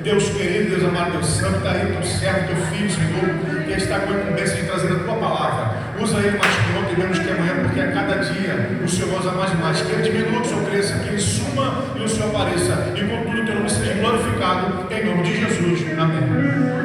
Deus querido, Deus amado, Deus santo, está aí teu servo, teu filho, Senhor, que está com a incumbência de trazer a tua palavra. Usa ele mais que ontem, menos que amanhã, porque a cada dia o Senhor usa mais e mais. Que ele diminua, que o Senhor cresça, que ele suma e o Senhor apareça. E contudo, o teu nome seja glorificado, em nome de Jesus. Amém.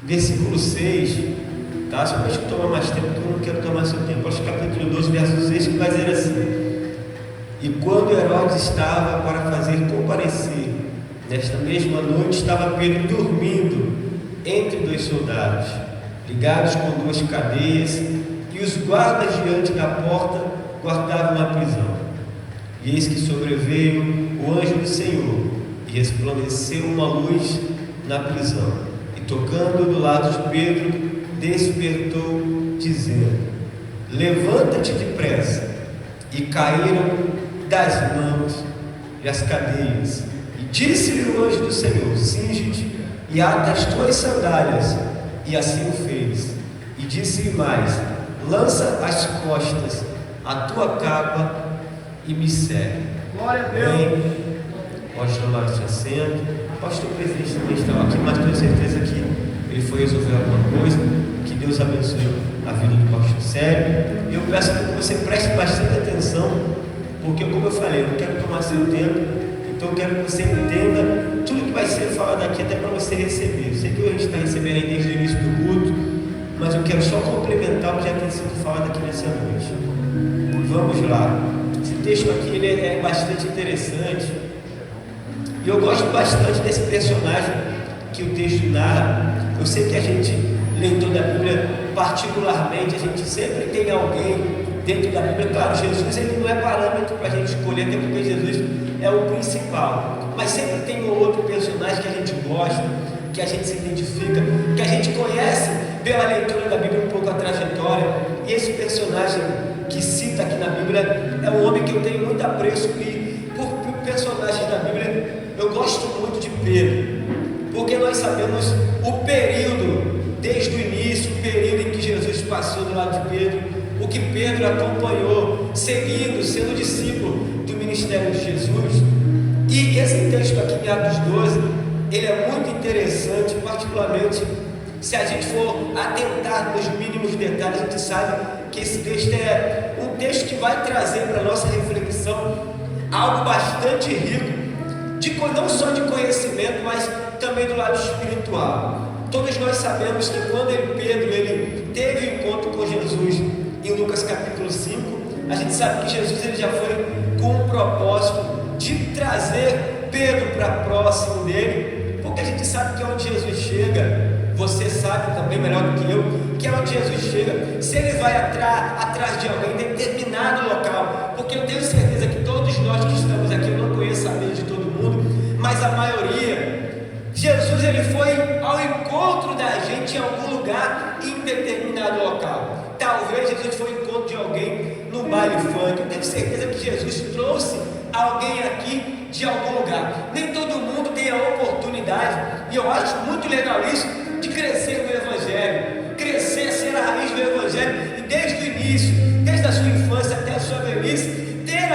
Versículo 6, tá? Só para a gente tomar mais tempo, porque eu não quero tomar seu tempo. Acho que capítulo 12, verso 6, que vai dizer assim: e quando Herodes estava para fazer comparecer, nesta mesma noite estava Pedro dormindo entre dois soldados, ligados com duas cadeias, e os guardas diante da porta guardavam a prisão. E eis que sobreveio o anjo do Senhor, e resplandeceu uma luz na prisão. Tocando do lado de Pedro, despertou, dizendo: levanta-te depressa. E caíram das mãos e as cadeias. E disse-lhe o anjo do Senhor: cinge-te e ata as tuas sandálias. E assim o fez. E disse-lhe mais: lança às costas a tua capa e me segue. Glória a Deus. Bem, pode tomar o seu assento. O pastor presidente também estava aqui, mas tenho certeza que ele foi resolver alguma coisa. Que Deus abençoe a vida do pastor Sérgio. E eu peço que você preste bastante atenção, porque, como eu falei, eu não quero tomar seu tempo, então eu quero que você entenda tudo que vai ser falado aqui, até para você receber. Eu sei que a gente está recebendo aí desde o início do culto, mas eu quero só complementar o que já tem sido falado aqui nessa noite. Vamos lá. Esse texto aqui ele é bastante interessante. E eu gosto bastante desse personagem que o texto narra. Eu sei que a gente, leitor da Bíblia, particularmente, a gente sempre tem alguém dentro da Bíblia. Claro, Jesus ele não é parâmetro para a gente escolher, até porque Jesus é o principal. Mas sempre tem um outro personagem que a gente gosta, que a gente se identifica, que a gente conhece pela leitura da Bíblia um pouco a trajetória. E esse personagem que cita aqui na Bíblia é um homem que eu tenho muito apreço, e por personagens da Bíblia eu gosto muito de Pedro, porque nós sabemos o período, desde o início, o período em que Jesus passou do lado de Pedro, o que Pedro acompanhou, seguindo, sendo discípulo do ministério de Jesus. E esse texto aqui em Atos 12, ele é muito interessante, particularmente Se a gente for atentar nos mínimos detalhes, a gente sabe que esse texto é um texto que vai trazer para a nossa reflexão algo bastante rico, não só de conhecimento, mas também do lado espiritual. Todos nós sabemos que quando Pedro teve um encontro com Jesus em Lucas capítulo 5, a gente sabe que Jesus ele já foi com um propósito de trazer Pedro para próximo dele, porque a gente sabe que é onde Jesus chega, você sabe também melhor do que eu, que é onde Jesus chega, se ele vai atrás de alguém em determinado local, porque eu tenho certeza que todos nós que estamos aqui, eu não conheço a mente de todo mundo, mas a maioria, Jesus ele foi ao encontro da gente em algum lugar, em determinado local. Talvez Jesus foi ao encontro de alguém no baile funk. Eu tenho certeza que Jesus trouxe alguém aqui de algum lugar. Nem todo mundo tem a oportunidade, e eu acho muito legal isso, de crescer no Evangelho, crescer, ser a raiz do Evangelho, e desde o início, desde a sua infância até a sua velhice,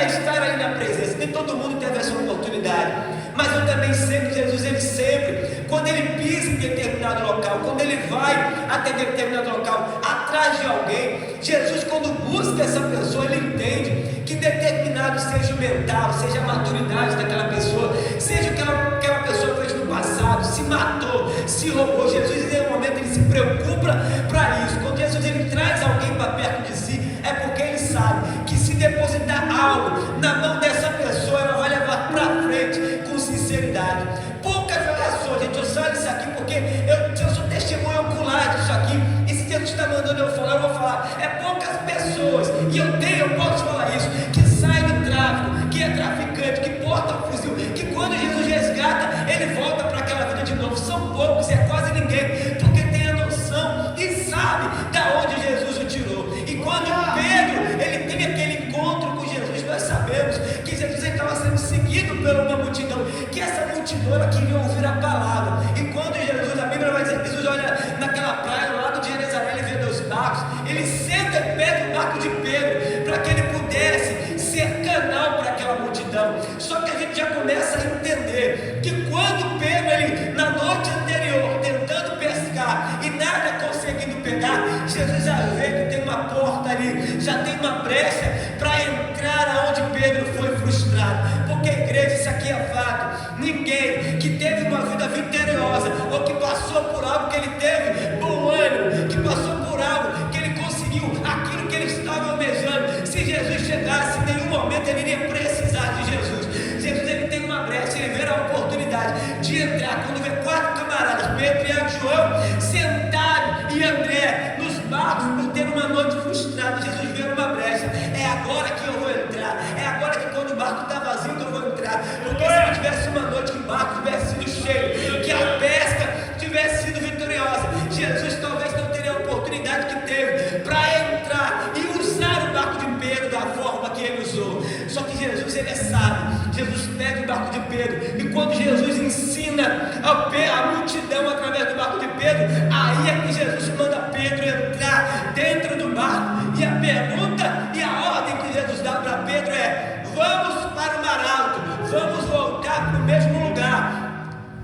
estar aí na presença. Nem todo mundo teve essa oportunidade, mas eu também sei que Jesus, ele sempre, quando ele pisa em determinado local, quando ele vai até determinado local, atrás de alguém, Jesus, quando busca essa pessoa, ele entende que determinado seja o mental, seja a maturidade daquela pessoa, seja o que aquela pessoa fez no passado, se matou, se roubou. Jesus, em um momento, ele se preocupa para isso. Quando Jesus ele traz alguém para perto de si, é porque ele sabe que se depositar algo na mão dessa pessoa, ela vai levar para frente com sinceridade. Poucas orações, gente, eu saio disso aqui porque eu sou testemunho ocular disso aqui, e se Deus está mandando eu vou falar. É poucas pessoas, e eu posso falar isso, que saem do tráfico, que é traficante, que porta o fuzil, que quando Jesus resgata, ele volta para aquela vida de novo. São poucos, é quase ninguém, porque tem a noção e sabe da onde Jesus o tirou. E quando Pedro, ele teve aquele encontro com Jesus, nós sabemos que Jesus estava sendo seguido por uma multidão, que essa multidão ela queria ouvir a palavra. E quando Jesus, a Bíblia vai dizer que Jesus olha naquela praia, no lado de Jerusalém, ele vê dois barcos, ele senta e pega o barco de Pedro, para que ele pudesse ser canal para aquela multidão. Só que a gente já começa a entender que quando Pedro, ele, na noite anterior, tentando pescar e nada conseguindo pegar, Jesus já vê que tem uma porta ali, já tem uma brecha para entrar aonde Pedro foi frustrado. Porque, igreja, isso aqui é fato. Ninguém que teve uma vida vitoriosa, ou que passou por algo que ele teve bom ânimo, que passou por algo que ele conseguiu aquilo que ele estava almejando, se Jesus chegasse, em nenhum momento ele iria precisar de Jesus. Jesus, ele tem uma brecha, ele vê a oportunidade de entrar. Quando vê 4 camaradas, Pedro, Tiago e João, sentados, e André nos barcos, por ter uma noite frustrada, Jesus vê uma brecha. É agora que eu vou entrar, é agora que quando o barco está vazio que eu vou entrar. Porque se não tivesse uma noite que o barco tivesse sido cheio, que a pesca tivesse sido vitoriosa, Jesus talvez não teria a oportunidade que teve para entrar e usar o barco de Pedro da forma que ele usou. Só que Jesus, ele é sábio. Jesus pega o barco de Pedro, e quando Jesus ensina a multidão através do barco de Pedro, aí é que Jesus manda Pedro entrar dentro do barco. E a pergunta e a ordem que Jesus dá para Pedro é: vamos para o mar alto, vamos voltar para o mesmo lugar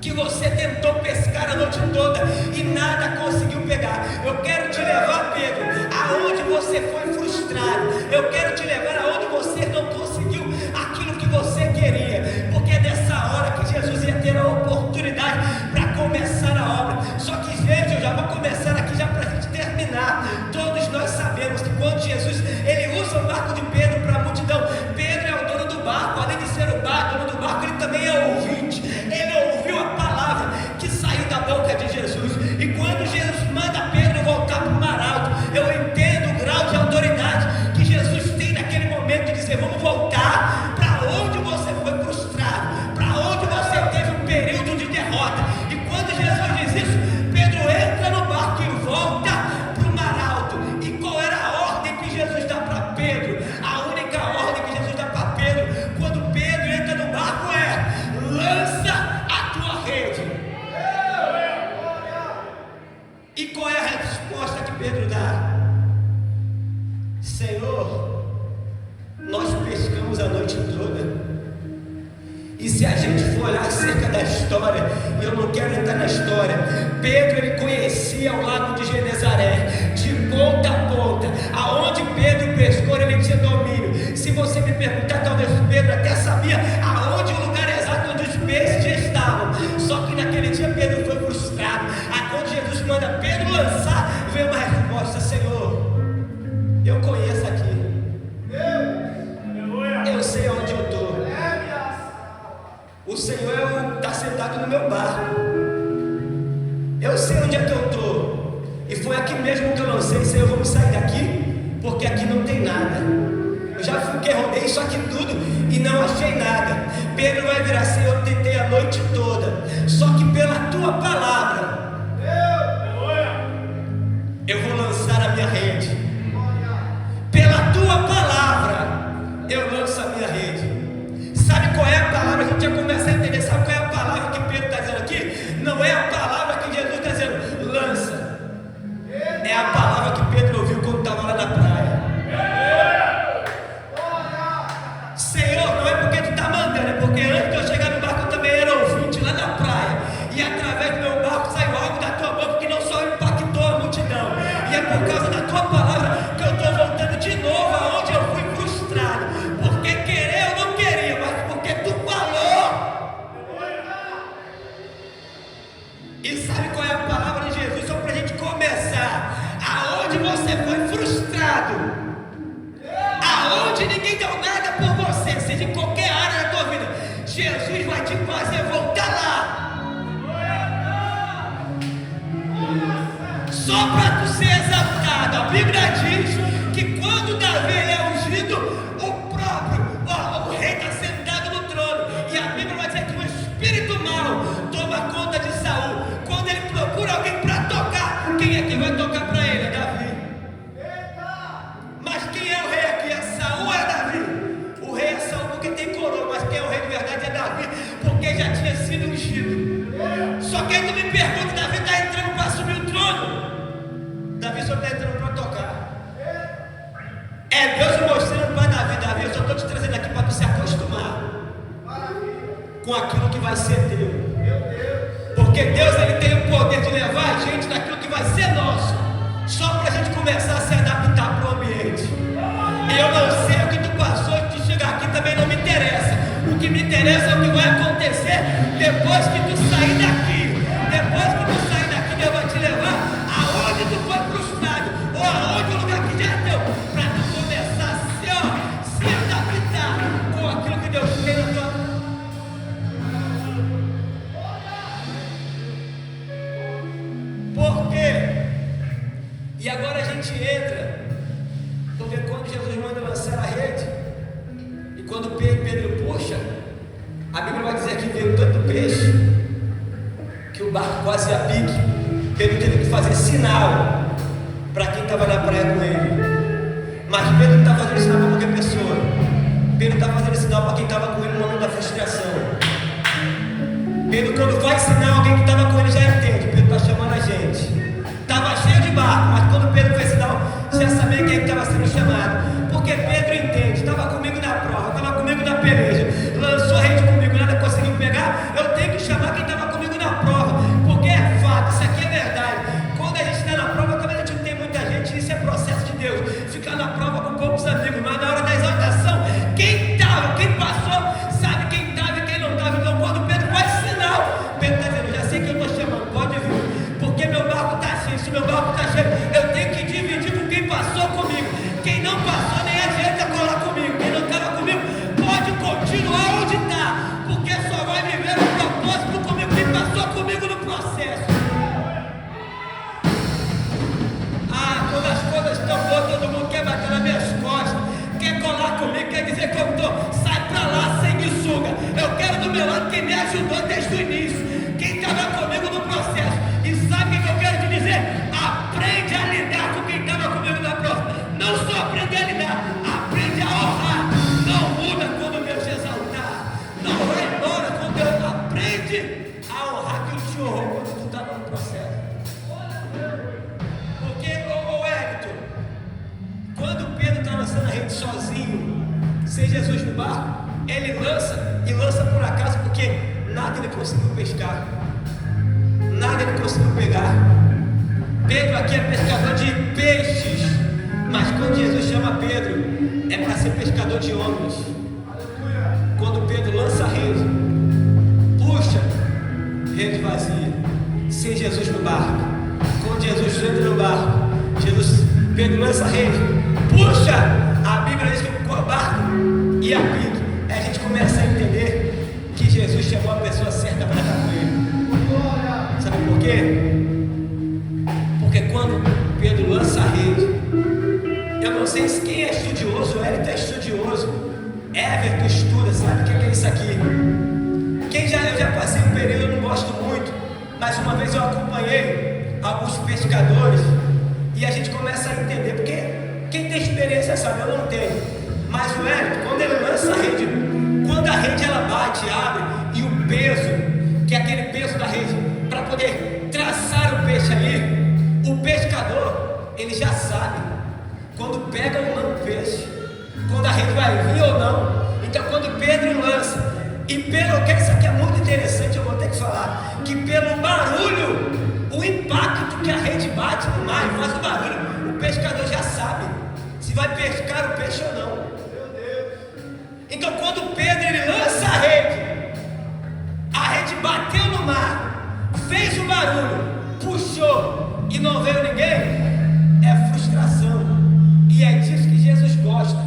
que você tentou pescar a noite toda e nada conseguiu pegar. Eu quero te levar, Pedro, aonde você foi frustrado. Eu quero te levar aonde você não conseguiu aquilo que você queria, porque é nessa hora que Jesus ia ter a oportunidade para começar a obra. Só que, gente, eu já vou começar aqui já para a gente terminar. Todos nós sabemos que quando Jesus ele usa o barco de Pedro para a multidão, Pedro é o dono do barco. Além de ser o dono do barco, ele também é ouvinte. Ele ouviu a palavra que saiu da boca de Jesus. E quando Jesus manda Pedro voltar para o mar alto, eu entendo o grau de autoridade que Jesus tem naquele momento de dizer: vamos voltar para onde você foi frustrado, para onde você teve um período de derrota. E quando Jesus diz isso, Pedro entra no barco e volta para o mar alto. E qual era a ordem que Jesus dá para Pedro? A única ordem que Jesus dá para Pedro quando Pedro entra no barco é: lança a tua rede. E qual é a resposta que Pedro dá? Senhor, nós pescamos a noite toda. E se a gente for olhar acerca da história, e eu não quero entrar na história, Pedro ele conhecia o quando Pedro lançar, veio uma resposta: Senhor, eu conheço aqui, eu sei onde eu estou, o Senhor está sentado no meu barco, eu sei onde é que eu estou, e foi aqui mesmo que eu lancei. Senhor, vamos sair daqui, porque aqui não tem nada. Eu já fiquei, rodei isso aqui tudo e não achei nada. Pedro vai virar: Senhor, eu tentei a noite toda, só que pela tua palavra eu vou lançar a minha rede. Pela tua palavra eu lanço a minha rede. Sabe qual é a palavra? A gente já começa a entender. Sabe qual é a palavra que Pedro está dizendo aqui? Não é a palavra que Jesus está dizendo, lança. É a palavra que Pedro ouviu quando estava lá na praia. Senhor, não é porque tu está mandando, é porque antes de eu chegar no barco eu também era ouvinte lá na praia, e através do meu barco saiu algo da tua boca que não só impactou a multidão, e é por causa da tua palavra que eu estou voltando de novo aonde eu fui frustrado, porque querer eu não queria, mas porque tu falou. E sabe qual é a palavra de Jesus? Só para a gente começar: aonde você foi frustrado, aonde ninguém deu nada por você, seja em qualquer área da tua vida, Jesus vai te fazer voltar lá. Só para tu ser exaltado. A Bíblia diz que quando Davi é ungido, o rei está sentado no trono, e a Bíblia vai dizer que o espírito mau toma conta de Saul. Quando ele procura alguém para tocar, quem é que vai tocar para ele? É Davi. Mas quem é o rei aqui? É Saul ou é Davi? O rei é Saul porque tem coroa, mas quem é o rei de verdade é Davi, porque já tinha sido ungido. Só que aí tu me pergunta: Davi está entrando para assumir o trono? Davi só está entrando para tocar. É Deus mostrando para Davi: Davi, eu só estou te trazendo aqui para tu se acostumar com aquilo que vai ser teu. Porque Deus, ele tem o poder de levar a gente naquilo que vai ser nosso, só para a gente começar a se adaptar para o ambiente. Eu não sei o que tu passou de chegar aqui, também não me interessa. O que me interessa é o que vai acontecer depois que tu sair daqui. Depois que tu sair daqui, Deus vai te levar aonde tu foi frustrado, ou aonde o lugar que já é teu, para tu começar a se adaptar com aquilo que Deus tem na tua vida. Por quê? E agora a gente entra, porque quando Jesus manda lançar a rede, e quando Pedro puxa, a Bíblia vai dizer que veio tanto peixe que o barco quase ia pique. Pedro teve que fazer sinal para quem estava na praia com ele. Mas Pedro não está fazendo sinal para qualquer pessoa. Pedro está fazendo sinal para quem estava com ele no momento da frustração. Pedro, quando faz sinal, alguém que estava com ele já entende. Pedro está chamando a gente. Estava cheio de barco, mas quando Pedro fez sinal, já sabia quem estava sendo chamado. Porque Pedro entende: estava comigo na prova, estava comigo na peleja, lançou a rede comigo, nada conseguiu pegar. Eu tenho que chamar quem estava comigo na prova, porque é fato, isso aqui é verdade. Quando a gente está na prova, também a gente não tem muita gente, isso é processo de Deus. Ficar na prova com poucos amigos, mas na hora da exaltação, quem estava, quem passou, sabe quem estava e quem não estava. Então, quando Pedro faz sinal, Pedro está dizendo: já sei que eu estou chamando, pode vir, porque meu barco está cheio. Se meu barco está cheio, eu tenho que dividir com quem passou comigo. Quem não passou, nem adianta colar comigo. Quem não estava comigo, pode continuar onde está, porque só vai viver o propósito comigo quem passou comigo no processo. Quando as coisas estão boas, todo mundo quer bater nas minhas costas, quer colar comigo, quer dizer que eu estou. Sai pra lá, sanguessuga. Eu quero do meu lado quem me ajudou desde o início, quem estava comigo no processo. E sabe o que eu quero te dizer? Aprende a lidar com quem estava comigo na prova. Não só aprender a lidar, aprende a honrar. Não muda quando Deus te exaltar. Não vai embora quando Deus aprende a honrar quem te honrou quando tu estava no processo. Porque, Hector, quando Pedro está lançando a rede sozinho, sem Jesus no barco, ele lança, e lança por acaso, porque nada ele conseguiu pescar, nada ele conseguiu pegar. Pedro aqui é pescador de peixes, mas quando Jesus chama Pedro, é para ser pescador de homens. Quando Pedro lança a rede, puxa, rede vazia, sem Jesus no barco. Quando Jesus entra no barco, Pedro lança a rede, puxa, a Bíblia diz que o barco ia a pique. Aí a gente começa a entender que Jesus chamou a pessoa certa para estar com ele. Sabe por quê? Porque quando Pedro lança a rede, eu não sei se quem é estudioso, ele é estudioso, Everton estuda, sabe o que é isso aqui? Eu já passei um período, eu não gosto muito, mas uma vez eu acompanhei alguns pescadores e a gente começa a entender, porque quem tem experiência sabe, eu não tenho, mas o Everton, quando ele lança a rede, quando a rede ela bate, abre, e o peso, que é aquele peso da rede, para poder traçar o peixe ali, o pescador, ele já sabe quando pega ou não o peixe, quando a rede vai vir ou não. Então quando Pedro lança, e pelo que isso aqui é muito interessante, eu vou ter que falar, que pelo barulho, o impacto que a rede bate no mar e faz o barulho, o pescador já sabe se vai pescar o peixe ou não. Então quando Pedro ele lança a rede bateu no mar, fez o barulho, puxou e não veio ninguém, é frustração. E é disso que Jesus gosta,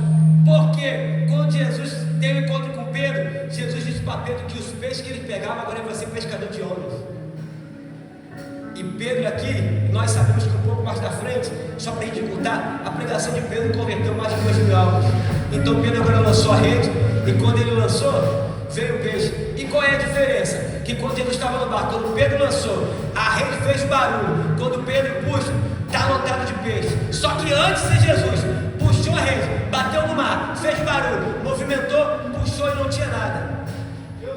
porque quando Jesus teve um encontro com Pedro, Jesus disse para Pedro que os peixes que ele pegava agora vai ser pescador de homens. E Pedro aqui, nós sabemos que um pouco mais da frente, só para a gente contar, a pregação de Pedro converteu mais de 2.000 almas. Então Pedro agora lançou a rede, e quando ele lançou, veio o peixe. E qual é a diferença? Que quando Jesus estava no barco, quando Pedro lançou, a rede fez barulho, quando Pedro puxa, está lotado de peixe. Só que antes de Jesus, puxou a rede, bateu no mar, fez barulho, movimentou, puxou e não tinha nada.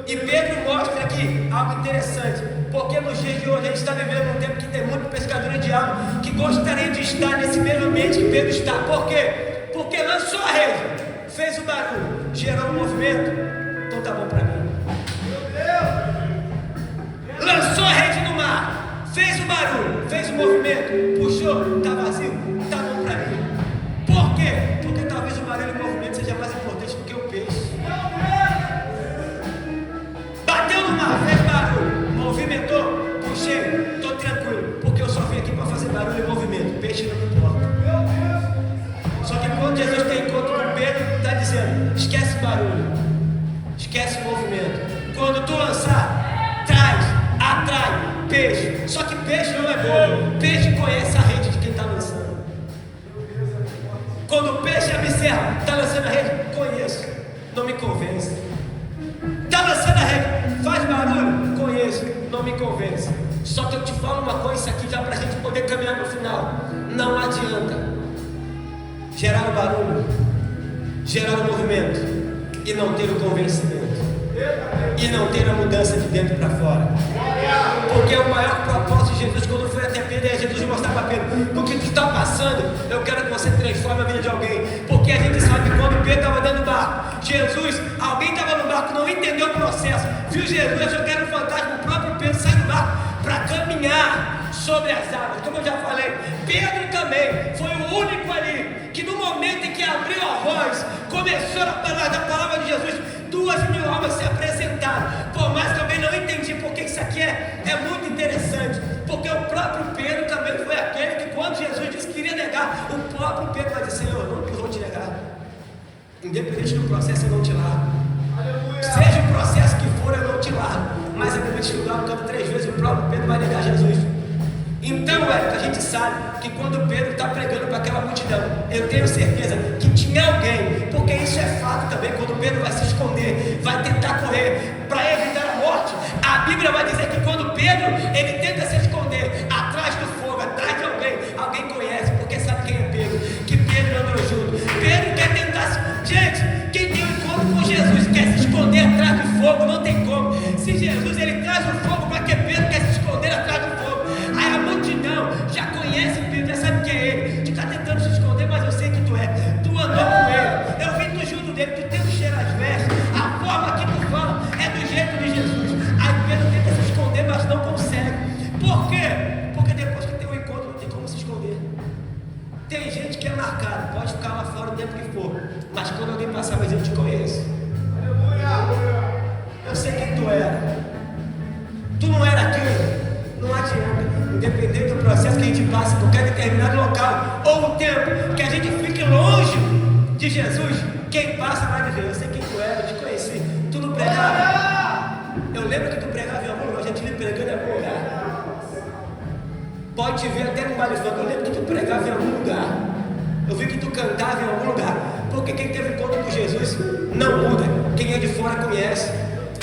E Pedro mostra aqui algo interessante, porque nos dias de hoje a gente está vivendo um tempo que tem muito pescador de alma que gostaria de estar nesse mesmo ambiente que Pedro está. Por quê? Porque lançou a rede, fez o barulho, gerou um movimento. Então tá bom para mim. Lançou a rede no mar, fez o barulho, fez o movimento, puxou, tá vazio, tá bom para mim. Por quê? Porque talvez o barulho e o movimento seja mais importante do que o peixe. Bateu no mar, fez barulho, movimentou, puxei, tô tranquilo, porque eu só vim aqui para fazer barulho e movimento, peixe não me importa. Só que quando Jesus tem encontro com Pedro, está dizendo, esquece barulho, esquece movimento. Quando tu lançar, atrai peixe. Só que peixe não é bobo, peixe conhece a rede de quem está lançando. Quando o peixe observa, está lançando a rede, conheço, não me convence. Está lançando a rede, faz barulho, conheço, não me convence. Só que eu te falo uma coisa, isso aqui já para a gente poder caminhar no final. Não adianta gerar o barulho, gerar o movimento e não ter o convencimento, e não ter a mudança de dentro para fora. Porque o maior propósito de Jesus quando foi até Pedro é Jesus mostrar para Pedro: o que tu está passando, eu quero que você transforme a vida de alguém. Porque a gente sabe que quando Pedro estava dentro do barco, alguém estava no barco, não entendeu o processo, viu Jesus, eu quero um fantasma, o próprio Pedro sai do barco para caminhar sobre as águas. Como eu já falei, Pedro também foi o único ali que no momento em que abriu a voz, começou a falar da palavra de Jesus, 2.000 almas se apresentaram. Por mais que eu também não entendi porque isso aqui é muito interessante, porque o próprio Pedro também foi aquele que quando Jesus disse que iria negar, o próprio Pedro vai dizer: Senhor, não vou te negar, independente do processo eu não te largo. Seja o processo que for, eu não te largo. Mas independente de lugar, no canto 3 vezes, o próprio Pedro vai negar Jesus. Então, a gente sabe que quando Pedro está pregando para aquela multidão, eu tenho certeza que tinha alguém, porque isso é fato também. Quando Pedro vai se esconder, vai tentar correr para evitar a morte, a Bíblia vai dizer que quando Pedro ele tenta se esconder atrás do fogo, atrás de alguém conhece, porque sabe quem é Pedro, que Pedro andou junto. Pedro quer tentar, gente, quem tem um encontro com Jesus quer se esconder atrás do fogo, não tem como. Se Jesus ele traz o fogo, para que Pedro quer se esconder atrás do fogo? Aí a multidão já conhece Pedro, já sabe quem é ele. Tu está tentando se esconder, mas eu sei que tu é. Tu andou com ele, eu vi tu junto dele, tu tem o cheiro às vestes, a forma que tu fala é do jeito de Jesus. Aí Pedro tenta se esconder, mas não consegue. Por quê? Porque depois que tem um encontro, não tem como se esconder. Tem gente que é marcado, pode ficar lá fora o tempo que for, mas quando alguém passar, mas eu te conheço. Eu sei quem tu era. Tu não era aquele. Não adianta, independente do processo que a gente passa por cada determinado local, ou o tempo que a gente fique longe de Jesus, quem passa vai dizer: eu sei quem tu é, eu te conheci, tu não pregava. Eu lembro que tu pregava em algum lugar, eu já te vi pregando em algum lugar. Pode te ver até no baile funk, eu lembro que tu pregava em algum lugar. Eu vi que tu cantava em algum lugar. Porque quem teve encontro com Jesus não muda, quem é de fora conhece.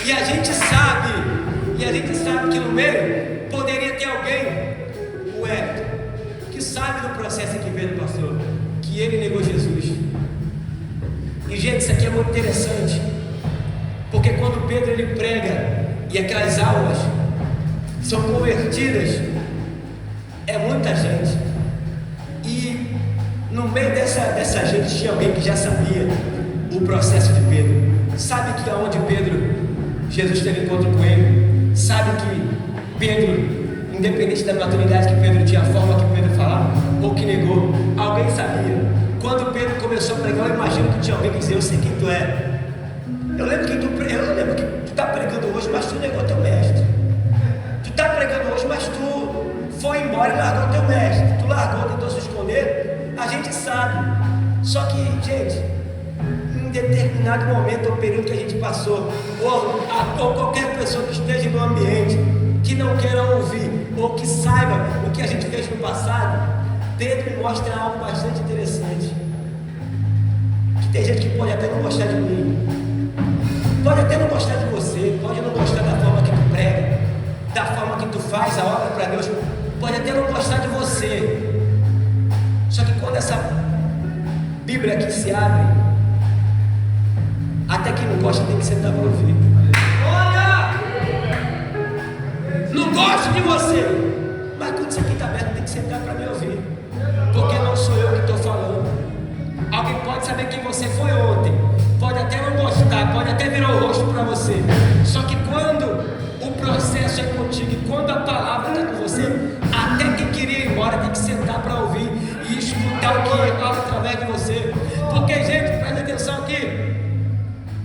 E a gente sabe que no meio poderia ter alguém, o Hélio, que sabe do processo que veio do pastor, que ele negou Jesus. E gente, isso aqui é muito interessante, porque quando Pedro ele prega e aquelas almas são convertidas, é muita gente. E no meio dessa gente tinha alguém que já sabia o processo de Pedro. Sabe que aonde Jesus teve encontro com ele, sabe que Pedro, independente da maturidade que Pedro tinha, a forma que Pedro falava ou que negou, alguém sabia. Quando Pedro começou a pregar, eu imagino que tinha alguém que dizia: eu sei quem tu é. Eu lembro que tu está pregando hoje, mas tu negou teu mestre. Tu está pregando hoje, mas tu foi embora e largou teu mestre. Tu largou, tentou se esconder. A gente sabe. Só que, gente, em determinado momento ou período que a gente passou, ou qualquer pessoa que esteja no ambiente, que não queira ouvir, ou que saiba o que a gente fez no passado, Pedro me mostra algo bastante interessante. Que tem gente que pode até não gostar de mim, pode até não gostar de você, pode não gostar da forma que tu prega, da forma que tu faz a obra para Deus, pode até não gostar de você. Só que quando essa Bíblia aqui se abre, até quem não gosta tem que sentar para ouvir. Olha! Não gosto de você, mas quando isso aqui está aberto, tem que sentar para me ouvir, porque não sou eu que estou falando. Alguém pode saber quem você foi ontem, pode até não gostar, pode até virar o rosto para você. Só que quando o processo é contigo e quando a palavra está com você, até quem queria ir embora tem que sentar para ouvir e escutar o que fala através de você. Porque, gente, presta atenção aqui.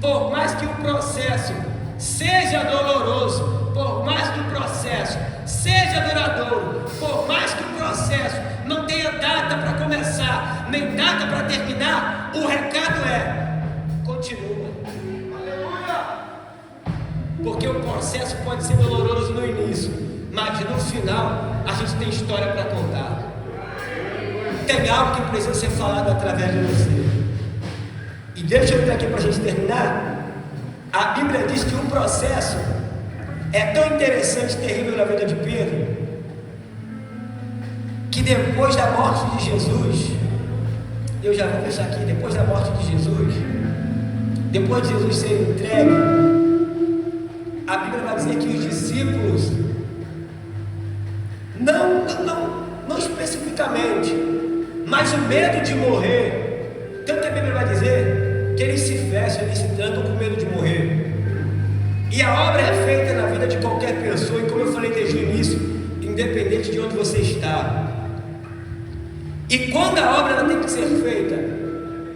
Por mais que o processo seja doloroso, por mais que o processo seja duradouro, por mais que o processo não tenha data para começar, nem data para terminar, o recado é: continua. Aleluia! Porque o processo pode ser doloroso no início, mas no final a gente tem história para contar. Tem algo que precisa ser falado através de você. E deixa eu vir aqui para a gente terminar. A Bíblia diz que um processo é tão interessante e terrível na vida de Pedro, que depois da morte de Jesus, eu já vou fechar aqui, depois da morte de Jesus, depois de Jesus ser entregue, a Bíblia vai dizer que os discípulos, não especificamente, mas o medo de morrer, tanto que a Bíblia vai dizer que eles se fecham, eles se trancam com medo de morrer. E a obra é feita na vida de qualquer pessoa, e como eu falei desde o início, independente de onde você está. E quando a obra ela tem que ser feita,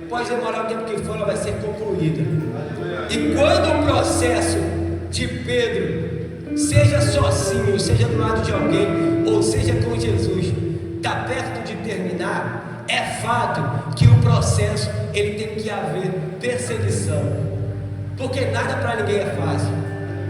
pode demorar o tempo que for, ela vai ser concluída. E quando o processo de Pedro, seja sozinho, seja do lado de alguém, ou seja com Jesus, está perto de terminar, é fato que o processo ele tem que haver perseguição. Porque nada para ninguém é fácil.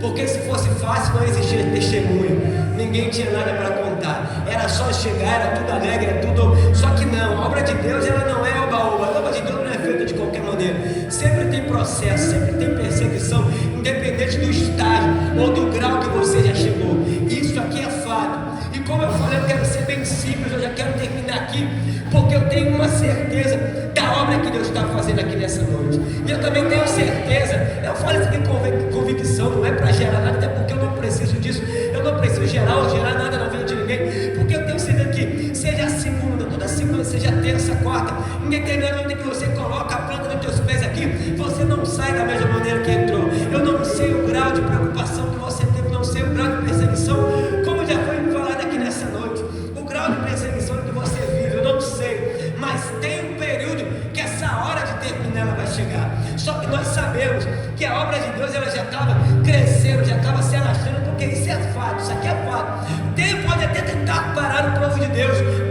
Porque se fosse fácil não existia testemunho, ninguém tinha nada para contar, era só chegar, era tudo alegre, era tudo. Só que não, a obra de Deus ela não é oba-oba, a obra de Deus não é feita de qualquer maneira. Sempre tem processo, sempre tem perseguição, independente do estágio ou do grau que você já chegou. Isso aqui é fato. E como eu falei, eu quero ser bem simples, eu já quero terminar aqui, porque eu tenho uma certeza da obra que Deus está fazendo aqui nessa noite. E eu também tenho certeza, eu falo isso aqui com convicção, não é para gerar nada, até porque eu não preciso disso, eu não preciso gerar ou gerar nada na vida de ninguém, porque eu tenho certeza que seja a segunda, toda segunda, seja a terça, quarta, em determinado momento que você coloca a planta dos teus pés aqui, você não sai da mesma maneira que entrou. Eu não sei o grau de preocupação que você teve, não sei o grau de perseguição, como já foi falado aqui nessa noite, o grau de perseguição que você vive, eu não sei, mas tem um período que essa hora de terminar ela vai chegar. Só que nós sabemos que a obra de Deus ela já estava crescendo, já estava se alastrando, porque isso é fato, isso aqui é fato. Pode até tentar parar o povo de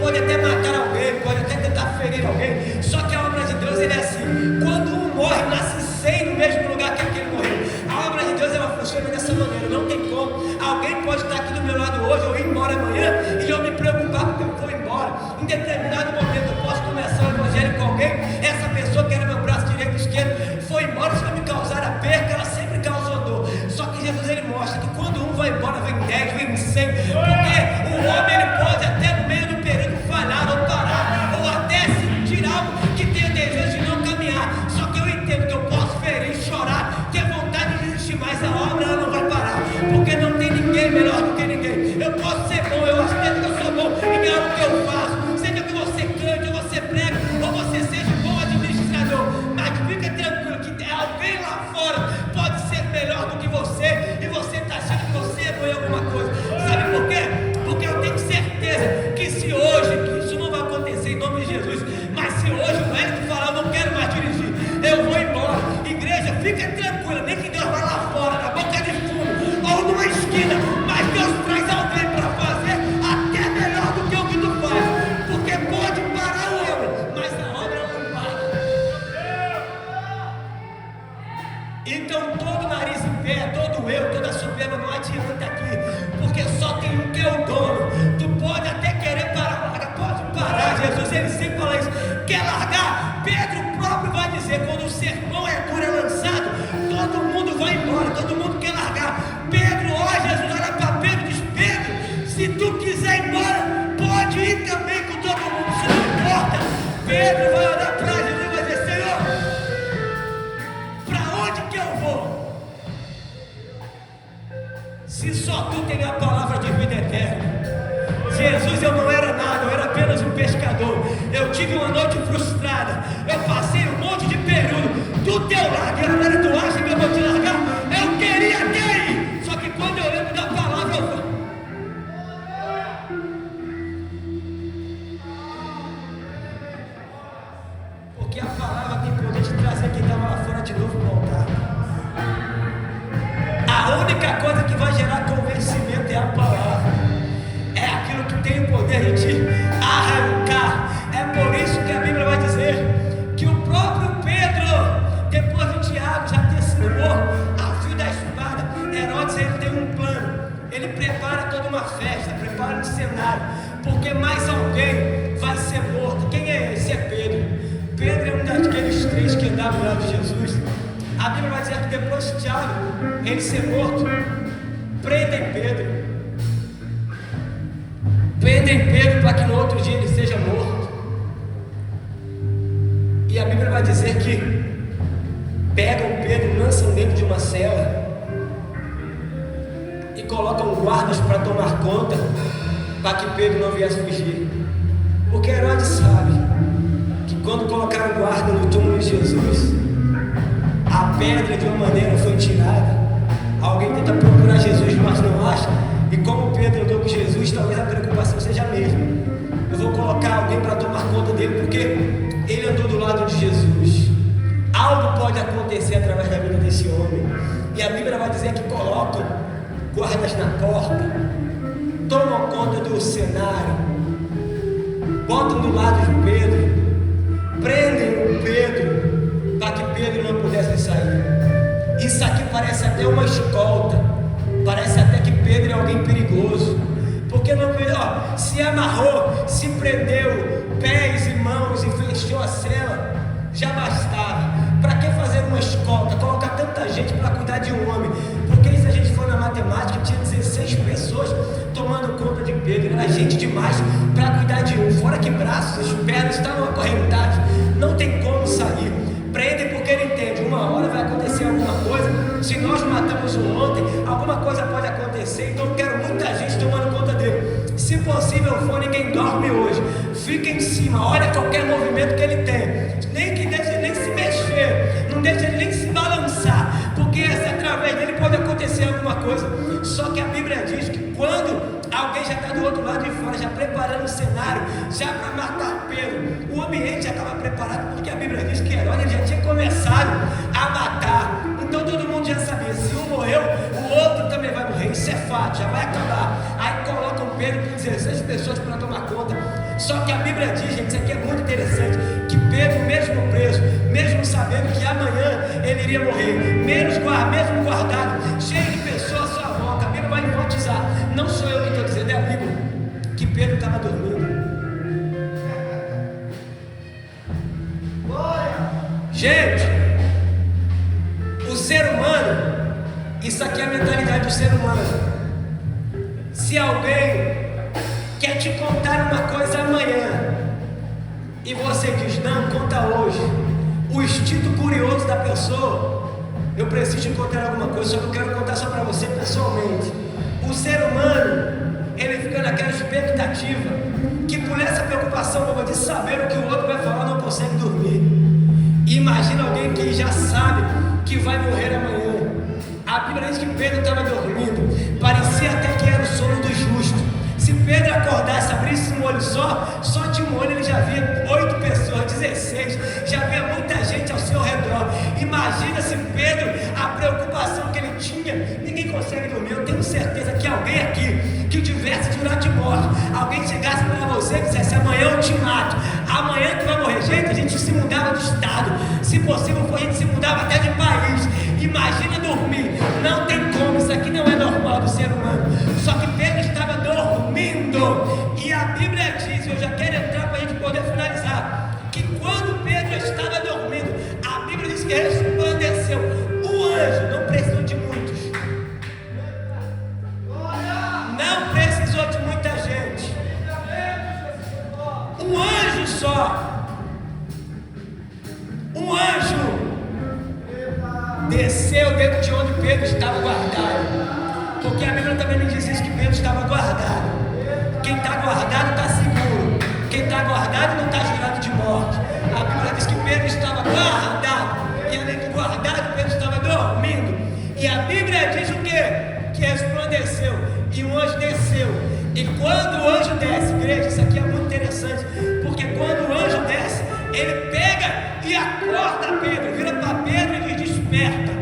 pode até matar alguém, pode até tentar ferir alguém, só que a obra de Deus ele é assim: quando um morre, nasce 100 no mesmo lugar que aquele morreu. A obra de Deus ela funciona dessa maneira, não tem como. Alguém pode estar aqui do meu lado hoje, ou ir embora amanhã, e eu me preocupar porque eu vou embora. Em determinado momento eu posso começar o evangelho com alguém, essa pessoa que era meu braço direito e esquerdo foi embora, se não me causar a perca, ela sempre causou dor. Só que Jesus ele mostra que quando um vai embora, vem 10, vem 100, porque o homem ele pode até no meio do período falhar ou parar, ou até sentir algo que tenha desejo de não caminhar. Só que eu entendo que eu posso ferir, chorar, ter vontade de desistir, mas a obra ela não vai parar, porque não tem ninguém melhor do que ninguém. Eu posso ser bom, eu acho que eu sou bom em algo que eu faço, seja que você cante, ou você prega, ou você seja um bom administrador, mas fica tranquilo que tem alguém lá fora pode ser melhor do que você, e você está achando que você é bom em alguma coisa. Sabe por quê? Porque eu tenho certeza que se hoje, que isso não vai acontecer em nome de Jesus, mas se hoje o médico falar, eu não quero mais dirigir, eu vou embora, igreja, fica tranquila, nem que Deus vá lá fora, na boca de fumo, ou numa esquina, mas Deus traz alguém para fazer até melhor do que o que tu faz, porque pode parar o homem, mas a obra não para. Então todo nariz em pé, todo eu, toda soberba não adianta aqui, porque só tem um que é o dono. Tu pode até querer parar, mas pode parar. Jesus ele sempre fala isso, quer largar? Pedro próprio vai dizer, quando o sermão é duro, é lançado, todo mundo vai embora, todo mundo quer largar. Pedro, ó, Jesus olha para Pedro e diz, Pedro, se tu quiser ir embora, pode ir também com todo mundo, isso não importa. Pedro vai olhar para Jesus e vai dizer, Senhor, para onde que eu vou? Se só tu tem a palavra de vida eterna. Jesus, eu não era nada, eu era apenas um pescador. Eu tive uma noite frustrada, eu passei um monte de período do teu lado, e agora tu acha que eu vou te largar? Eu queria até ir, só que quando eu lembro da palavra, eu falo, porque a palavra tem poder de trazer quem estava lá fora de novo para o altar. A única coisa que vai gerar convencimento é a palavra. É aquilo que tem o poder de te arrancar. É por isso que a Bíblia vai dizer que o próprio Pedro, depois de Tiago já ter sido morto a fio da espada, Herodes ele tem um plano. Ele prepara toda uma festa, prepara um cenário, porque mais alguém vai ser morto. Quem é esse? É Pedro. Pedro é um daqueles três que andavam ao lado de Jesus. A Bíblia vai dizer que depois de Tiago ele ser morto, prendem Pedro. Prendem Pedro para que no outro dia ele seja morto. E a Bíblia vai dizer que pegam Pedro e lançam dentro de uma cela e colocam guardas para tomar conta, para que Pedro não viesse fugir. Porque Herodes sabe que quando colocaram guarda no túmulo de Jesus, a pedra de uma maneira foi tirada. Alguém tenta procurar Jesus, mas não acha. E como Pedro andou com Jesus, talvez a preocupação seja a mesma. Eu vou colocar alguém para tomar conta dele, porque ele andou do lado de Jesus. Algo pode acontecer através da vida desse homem. E a Bíblia vai dizer que colocam guardas na porta, tomam conta do cenário, botam do lado de Pedro, prendem o Pedro, para que Pedro não pudesse sair. Isso aqui parece até uma escolta. Parece até que Pedro é alguém perigoso, porque não se amarrou, se prendeu pés e mãos e fechou a cela, já bastava. Para que fazer uma escolta, colocar tanta gente para cuidar de um homem? Porque se a gente for na matemática, tinha 16 pessoas tomando conta de Pedro, era gente demais para cuidar de um, fora que braços, pernas estavam acorrentados, não tem como sair. Prendem porque ele entende, uma hora vai acontecer alguma coisa. Se nós matamos um ontem, alguma coisa pode acontecer. Então eu quero muita gente tomando conta dele. Se possível for, ninguém dorme hoje. Fica em cima, olha qualquer movimento que ele tem. Nem que deixe ele nem se mexer, não deixe ele nem se balançar, porque através dele pode acontecer alguma coisa. Só que a Bíblia diz que quando alguém já está do outro lado de fora, já preparando o cenário, já para matar Pedro, o ambiente já estava preparado, porque a Bíblia diz que Herodes já tinha começado a matar. Então todo mundo já sabia, se um morreu, o outro também vai morrer. Isso é fato, já vai acabar. Aí colocam Pedro com 16 pessoas para tomar conta. Só que a Bíblia diz, gente, isso aqui é muito interessante, que Pedro, mesmo preso, mesmo sabendo que amanhã ele iria morrer, mesmo guardado, cheio de pessoas à sua volta, a Bíblia vai enfatizar, não sou eu que estou dizendo, é a Bíblia, que Pedro estava dormindo. Gente, o ser humano, isso aqui é a mentalidade do ser humano. Se alguém quer te contar uma coisa amanhã e você diz, não, conta hoje, o instinto curioso da pessoa, eu preciso te contar alguma coisa, só que eu quero contar só para você pessoalmente. O ser humano, ele fica naquela expectativa, que por essa preocupação de saber o que o outro vai falar, não consegue dormir. Imagina alguém que já sabe que vai morrer amanhã. A Bíblia diz que Pedro estava dormindo, parecia até que era o sono do justo. Se Pedro acordasse, abrisse um olho só de um olho ele já via 8 pessoas, 16, já via muita gente ao seu redor. Imagina se Pedro, a preocupação que ele tinha, ninguém consegue dormir. Eu tenho certeza que alguém aqui que tivesse jurado de morte, alguém chegasse para você e dissesse, amanhã eu te mato, amanhã tu vai morrer. Gente, a gente se mudava de estado, se possível a gente se mudava até de país. Imagina dormir, não tem como, isso aqui não é normal do ser humano. Só que Pedro estava dormindo, e a Bíblia diz, eu já quero entrar para a gente poder finalizar, que quando Pedro estava dormindo, a Bíblia diz que resplandeceu. O anjo não precisou de muitos, não precisou de muita gente, um anjo só, um anjo desceu dentro de onde Pedro estava guardado, porque a Bíblia também me diz isso, que Pedro estava guardado. Quem está guardado está seguro, quem está guardado não está jurado de morte. A Bíblia diz que Pedro estava guardado, e além de guardado, Pedro estava dormindo. E a Bíblia diz o quê? Que resplandeceu, e um anjo desceu. E quando o anjo desce, igreja, isso aqui é muito interessante, porque quando o anjo desce, ele pega e acorda Pedro, vira para Pedro e diz, desperta.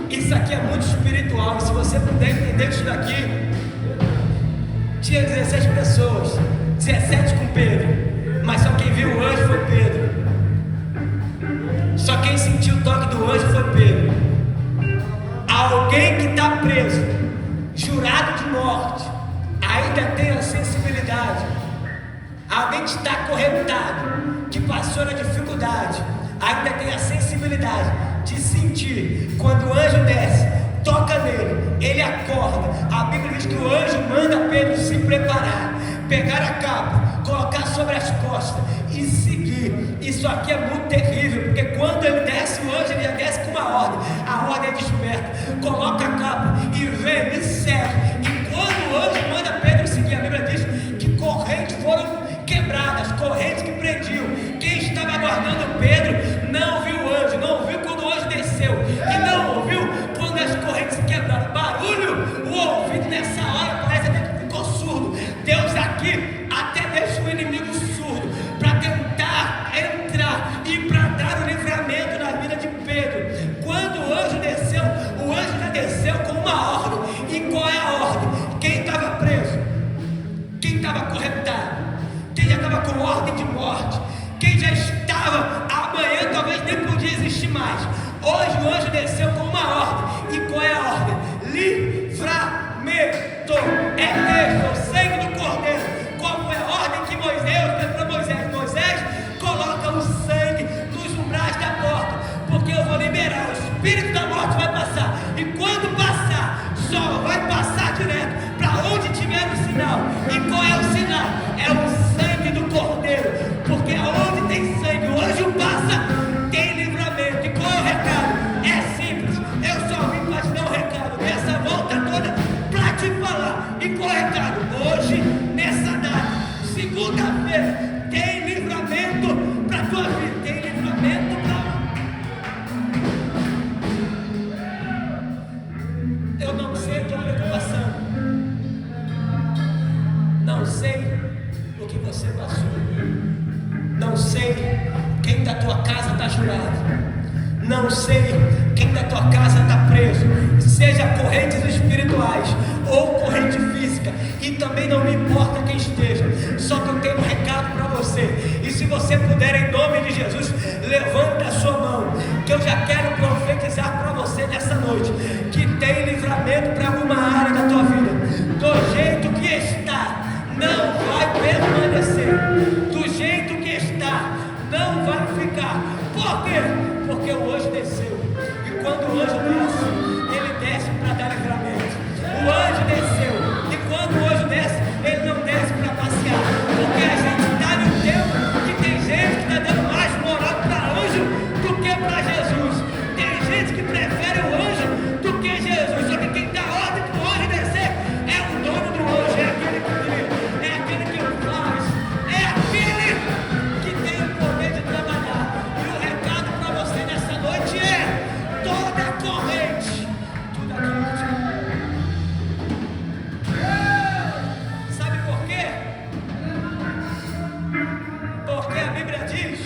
Isso aqui é muito espiritual, e se você puder entender isso daqui, tinha 16 pessoas, 17 com Pedro, mas só quem viu o anjo foi Pedro, só quem sentiu o toque do anjo foi Pedro. Alguém que está preso, jurado de morte, ainda tem a sensibilidade. Alguém que está acorrentado, que passou na dificuldade, ainda tem a sensibilidade de sentir quando o anjo desce, toca nele, ele acorda. A Bíblia diz que o anjo manda Pedro se preparar, pegar a capa, colocar sobre as costas e seguir. Isso aqui é muito terrível, porque quando ele desce, o anjo ele já desce com uma ordem. A ordem é desperta, coloca a capa e vem, me segue. E quando o anjo manda Pedro seguir, a Bíblia diz que correntes foram quebradas, correntes que prendiam. Quem estava aguardando Pedro não viu o anjo, não ouviu quando o anjo desceu, e não ouviu quando as correntes se quebraram. Barulho, o ouvido nessa hora parece até que ficou surdo. Deus aqui até deixa o inimigo surdo para tentar entrar e para dar o livramento na vida de Pedro. Quando o anjo desceu, o anjo já desceu com uma ordem. E qual é a ordem? Quem estava preso, quem estava acorrentado, quem já estava com ordem de morte, quem já estava, amanhã talvez nem podia existir mais. Hoje o anjo desceu com uma ordem. E qual é a ordem? Livramento. É Deus, o sangue do Cordeiro. Qual foi a ordem que Moisés deu para Moisés? Moisés, coloca o sangue nos umbrais da porta, porque eu vou liberar. O espírito da morte vai passar. E quando passar, só vai passar direto para onde tiver o sinal. E qual é o sinal? É o sangue do Cordeiro, porque aonde tem sangue, o anjo passa, tem livramento. E qual é o recado? É simples, eu só vim para te dar um recado nessa volta toda para te falar. E qual é o recado? Hoje, nessa data, segunda-feira, tem livramento para a tua vida, tem livramento para... Eu não sei a tua preocupação, não sei o que você passou, não sei quem da tua casa está jurado, não sei quem da tua casa está preso, seja correntes espirituais ou corrente física, e também não me importa quem esteja, só que eu tenho um recado para você. E se você puder, em nome de Jesus, levante a sua mão, que eu já quero profetizar para você nessa noite, que tem livramento para alguma área da tua vida. Do jeito que está, não vai permanecer. Do jeito que está, não vai ficar. Por quê? Porque o anjo desceu. E quando o anjo desce, ele desce para dar livramento. O anjo desceu. E quando o anjo desce, ele não desce para passear. Porque a gente está num tempo que tem gente que está dando mais moral para anjo do que para Jesus. Tem gente que prefere o anjo do que Jesus. Só que quem dá ordem para o anjo descer é o dono do anjo, é aquele que cria, é aquele que faz, é aquele que tem o poder de trabalhar. E o recado para você nessa noite é: toda a corrente, tudo aquilo que te... Sabe por quê? Porque a Bíblia diz: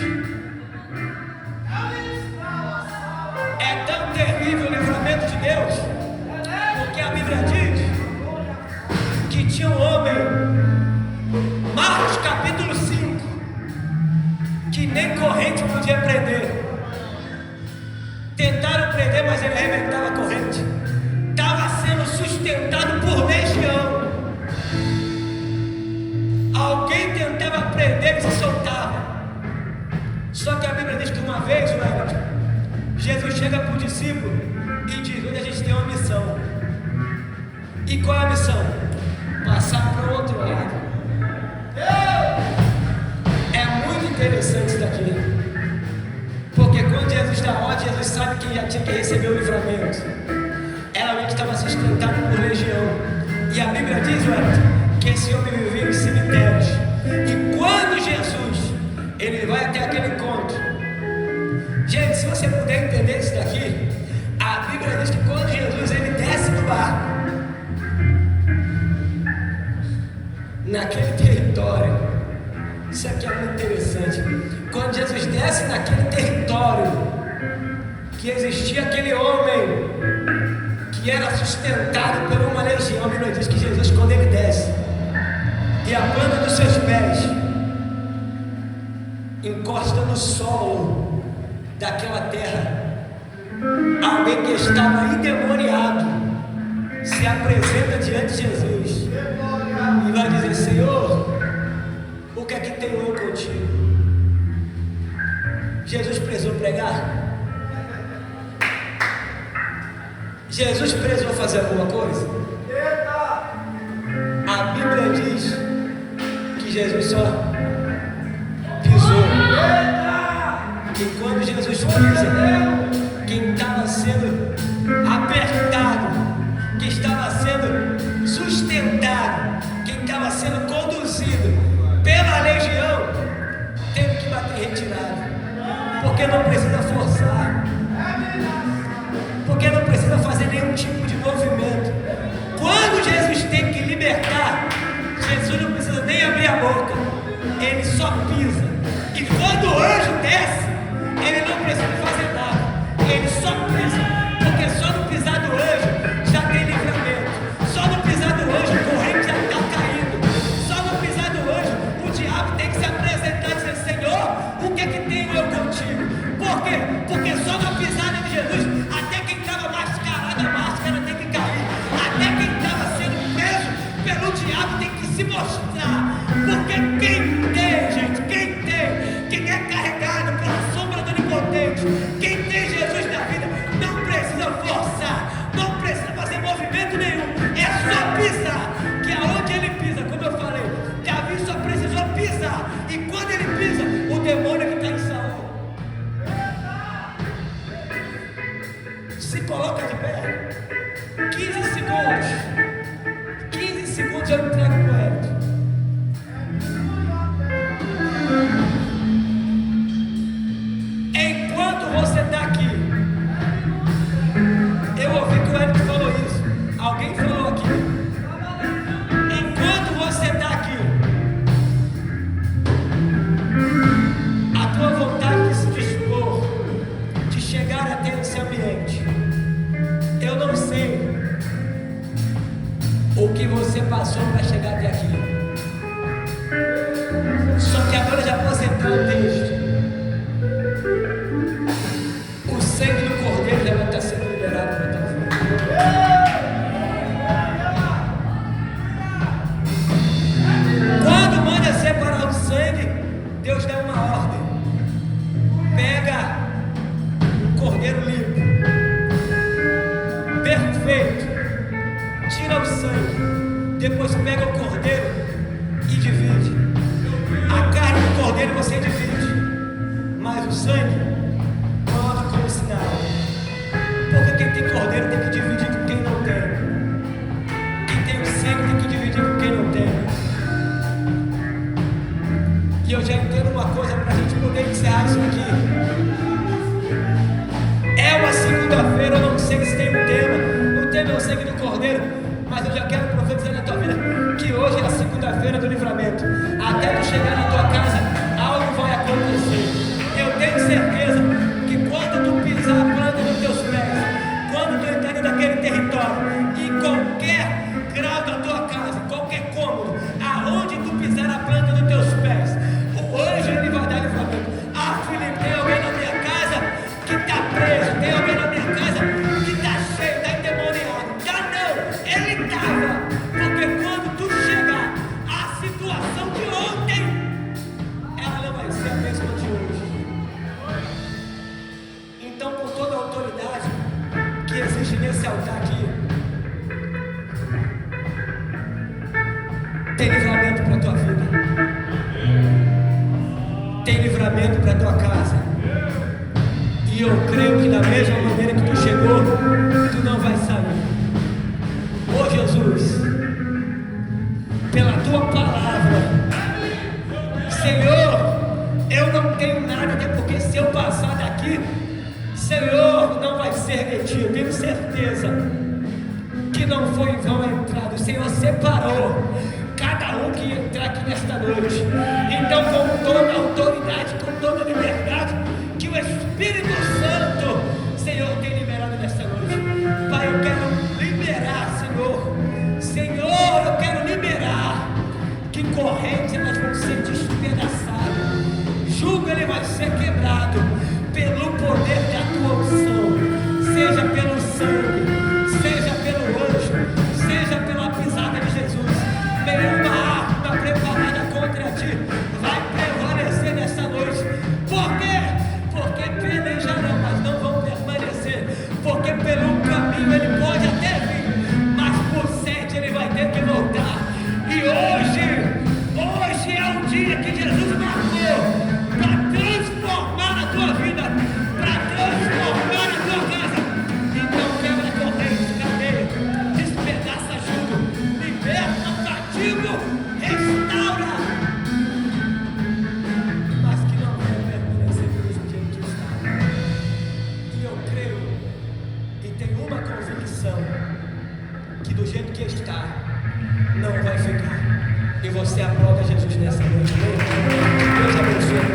é tão terrível o livramento de Deus, porque a Bíblia diz que tinha um homem, Marcos capítulo 5, que nem corrente podia prender. Tentaram prender, mas ele arrebentava a corrente. Estava sendo sustentado por legião. Alguém tentava prender e se soltava. Só que a Bíblia diz que uma vez, Jesus chega para o discípulo e diz: hoje a gente tem uma missão. E qual é a missão? Passar para o outro lado. É muito interessante isso daqui. Porque quando Jesus dá ordem, Jesus sabe que já tinha que receber o livramento. Era alguém que estava sustentado por legião. E a Bíblia diz, que esse homem vivia em cemitérios. E quando Jesus, ele vai até aquele encontro. Gente, se você puder entender isso daqui, a Bíblia diz que quando Jesus ele desce do barco, naquele território, isso aqui é muito interessante. Quando Jesus desce naquele território, que existia aquele homem que era sustentado por uma legião, a Bíblia diz que Jesus, quando ele desce e a planta dos seus pés encosta no solo daquela terra, alguém que estava endemoniado se apresenta diante de Jesus e vai dizer: Senhor, o que é que tenho eu contigo? Jesus precisou pregar? Jesus precisou fazer alguma coisa? A Bíblia diz que Jesus só pisou. E quando Jesus pisa, quem estava sendo apertado, quem estava sendo sustentado, quem estava sendo conduzido pela legião, teve que bater retirada. Porque não precisa forçar, porque não precisa fazer nenhum tipo de movimento. Quando Jesus tem que libertar, Jesus não precisa nem abrir a boca, ele só pisa. E quando o anjo desce, ele não precisa fazer nada, ele só pisa. Porque só no pisar do anjo já tem livramento. Só no pisar do anjo a corrente já está caindo. Só no pisar do anjo o diabo tem que se apresentar e dizer: Senhor, o que é que tenho eu contigo? Por quê? Porque só na pisada de Jesus, até quem estava mascarado, a máscara tem que cair. Até quem estava sendo preso pelo diabo tem que se mostrar. Porque quem tem, gente, quem é carregado pela sombra do Onipotente, quem tem Jesus na vida, não precisa forçar, não precisa fazer movimento nenhum, é só pisar. Que aonde ele pisa, como eu falei, Davi só precisou pisar. E quando ele pisa, o demônio que está em Saul se coloca de pé. 15 segundos eu entrego para o Hélio. Enquanto você está aqui, eu ouvi que o Hélio falou isso. Alguém falou citar o texto. O sangue do Cordeiro já vai estar sendo liberado para a tua vida. Quando manda separar o sangue, Deus dá uma ordem. Pega o cordeiro limpo, perfeito, tira o sangue, depois pega o cordeiro e divide. A carne do cordeiro você divide, mas o sangue coloca como sinal. Porque quem tem cordeiro tem que dividir com quem não tem. Quem tem o sangue tem que dividir com quem não tem. E eu já entendo uma coisa para a gente poder encerrar isso aqui. É uma segunda-feira, eu não sei se tem um tema. O tema é o sangue do Cordeiro, mas eu já quero profetizar na tua vida que hoje é a segunda-feira do livramento. Até tu chegar na tua casa, algo vai acontecer. Eu tenho certeza que quando tu pisar a planta dos teus pés, quando tu entrar naquele território, em qualquer grau da tua casa, qualquer cômodo, aonde tu pisar a planta dos teus pés, o anjo ele vai dar livramento. Ah, Felipe, tem alguém na minha casa que está preso, tem alguém na minha casa que está cheio, está endemoniado. Já não, ele estava, porque quando tu chegar, a situação de ontem, ela não vai ser a mesma de hoje. Então, com toda a autoridade que existe nesse altar aqui, tem livramento para a tua vida. Tem livramento para a tua casa. E eu creio que da mesma maneira que tu chegou, tu não vai sair. Ô Jesus, pela tua palavra, Senhor, eu não tenho nada, até porque se eu passar daqui, Senhor, não vai ser retido. Tenho certeza que não foi em vão a entrada. O Senhor separou cada um que entrar aqui nesta noite. Então, com toda a autoridade, com toda a liberdade que o Espírito Santo, Senhor, tem liberado nesta noite. Pai, eu quero liberar, Senhor. Senhor, eu quero liberar que correntes elas vão ser despedaçadas. Jugo ele vai ser quebrado pelo poder da tua unção, seja pelo sangue, seja pelo anjo, seja pela pisada de Jesus. Nenhuma arma preparada contra ti vai prevalecer nessa noite. Por quê? Porque pelejarão, mas não vão permanecer. Porque pelo caminho ele pode até vir, mas por sete ele vai ter que voltar. E hoje é o dia que Jesus marcou para transformar a tua vida, para transformar a tua casa. Então quebra a corrente, cadeia, despedaça jugo, liberta o cativo, restaura, mas que não vai permanecer do mesmo jeito que está. E eu creio e tenho uma convicção que do jeito que está não vai ficar. E você aplauda Jesus nessa noite. Deus abençoe.